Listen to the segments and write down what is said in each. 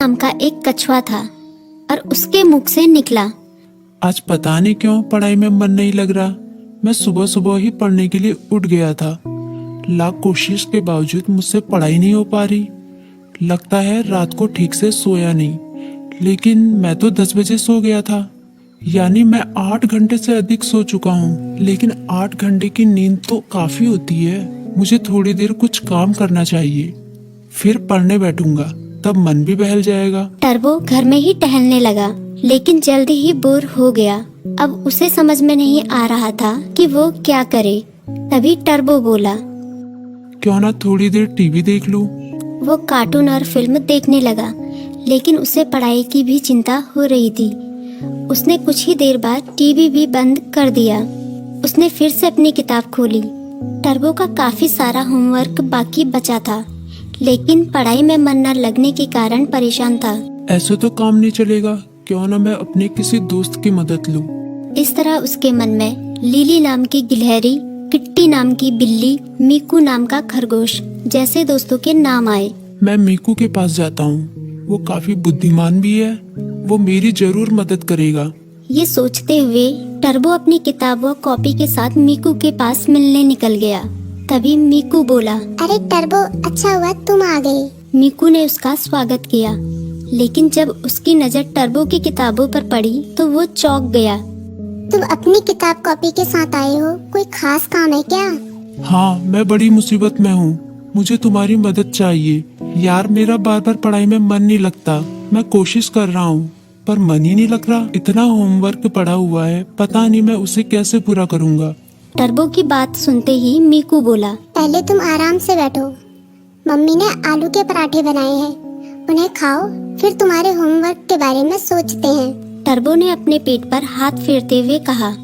नाम का एक कछुआ था और उसके मुख से निकला, आज पता नहीं क्यों पढ़ाई में मन नहीं लग रहा। मैं सुबह सुबह ही पढ़ने के लिए उठ गया था। लाख कोशिश के बावजूद मुझसे पढ़ाई नहीं हो पा रही। लगता है रात को ठीक से सोया नहीं, लेकिन मैं तो 10 बजे सो गया था। यानी मैं 8 घंटे से अधिक सो चुका हूँ। लेकिन 8 घंटे की नींद तो काफी होती है। मुझे थोड़ी देर कुछ काम करना चाहिए, फिर पढ़ने बैठूंगा, तब मन भी बहल जाएगा। टर्बो घर में ही टहलने लगा, लेकिन जल्दी ही बोर हो गया। अब उसे समझ में नहीं आ रहा था कि वो क्या करे। तभी टर्बो बोला, क्यों ना थोड़ी देर टीवी देख लूं। वो कार्टून और फिल्म देखने लगा, लेकिन उसे पढ़ाई की भी चिंता हो रही थी। उसने कुछ ही देर बाद टीवी भी बंद कर दिया। उसने फिर से अपनी किताब खोली। टर्बो का काफी सारा होमवर्क बाकी बचा था, लेकिन पढ़ाई में मन न लगने के कारण परेशान था। ऐसे तो काम नहीं चलेगा, क्यों ना मैं अपने किसी दोस्त की मदद लूं। इस तरह उसके मन में लिली नाम की गिलहरी, किट्टी नाम की बिल्ली, मीकू नाम का खरगोश जैसे दोस्तों के नाम आए। मैं मीकू के पास जाता हूँ, वो काफी बुद्धिमान भी है, वो मेरी जरूर मदद करेगा। ये सोचते हुए टर्बो अपनी किताब व कॉपी के साथ मीकू के पास मिलने निकल गया। तभी मीकू बोला, अरे टर्बो, अच्छा हुआ तुम आ गए। मीकू ने उसका स्वागत किया, लेकिन जब उसकी नजर टर्बो की किताबों पर पड़ी तो वो चौंक गया। तुम अपनी किताब कॉपी के साथ आए हो, कोई खास काम है क्या? हाँ, मैं बड़ी मुसीबत में हूँ, मुझे तुम्हारी मदद चाहिए। यार, मेरा बार बार पढ़ाई में मन नहीं लगता। मैं कोशिश कर रहा हूँ, पर मन ही नहीं लग रहा। इतना होमवर्क पड़ा हुआ है, पता नहीं मैं उसे कैसे पूरा करूँगा। टर्बो की बात सुनते ही मीकू बोला, पहले तुम आराम से बैठो। मम्मी ने आलू के पराठे बनाए हैं, उन्हें खाओ, फिर तुम्हारे होमवर्क के बारे में सोचते हैं। टर्बो ने अपने पेट पर हाथ फेरते हुए कहा,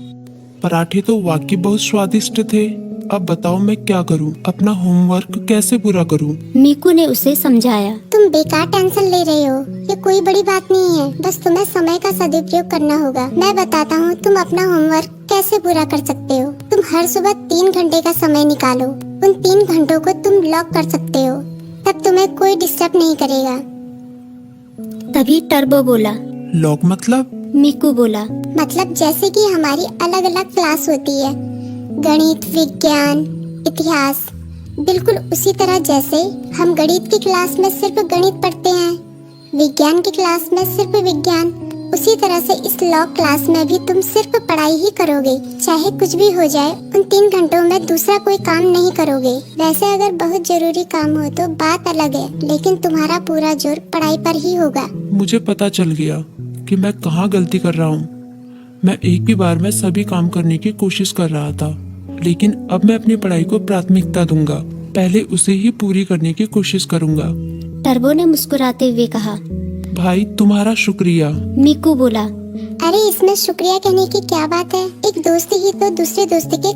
पराठे तो वाकई बहुत स्वादिष्ट थे। अब बताओ मैं क्या करूं? अपना होमवर्क कैसे पूरा करूं? मीकू ने उसे समझाया। तुम बेकार टेंशन ले रहे हो, ये कोई बड़ी बात नहीं है, बस तुम्हें समय का सदुपयोग करना होगा। मैं बताता हूँ तुम अपना होमवर्क कैसे पूरा कर सकते हो। तुम हर सुबह 3 घंटे का समय निकालो। उन 3 घंटों को तुम लॉक कर सकते हो, तब तुम्हें कोई डिस्टर्ब नहीं करेगा। तभी टर्बो बोला, लॉक मतलब? मीकू बोला, मतलब जैसे कि हमारी अलग अलग क्लास होती है, गणित, विज्ञान, इतिहास, बिल्कुल उसी तरह जैसे हम गणित की क्लास में सिर्फ गणित पढ़ते हैं, विज्ञान की क्लास में सिर्फ विज्ञान, उसी तरह से इस लॉ क्लास में भी तुम सिर्फ पढ़ाई ही करोगे। चाहे कुछ भी हो जाए, उन 3 घंटों में दूसरा कोई काम नहीं करोगे। वैसे अगर बहुत जरूरी काम हो तो बात अलग है, लेकिन तुम्हारा पूरा जोर पढ़ाई पर ही होगा। मुझे पता चल गया कि मैं कहाँ गलती कर रहा हूँ। मैं एक ही बार में सभी काम करने की कोशिश कर रहा था, लेकिन अब मैं अपनी पढ़ाई को प्राथमिकता दूंगा। पहले उसे ही पूरी करने की कोशिश करूंगा। टर्बो ने मुस्कुराते हुए कहा। भाई, तुम्हारा शुक्रिया। मीकू बोला, अरे इसमें शुक्रिया कहने की क्या बात है, एक दोस्ती ही तो दूसरे दोस्ती के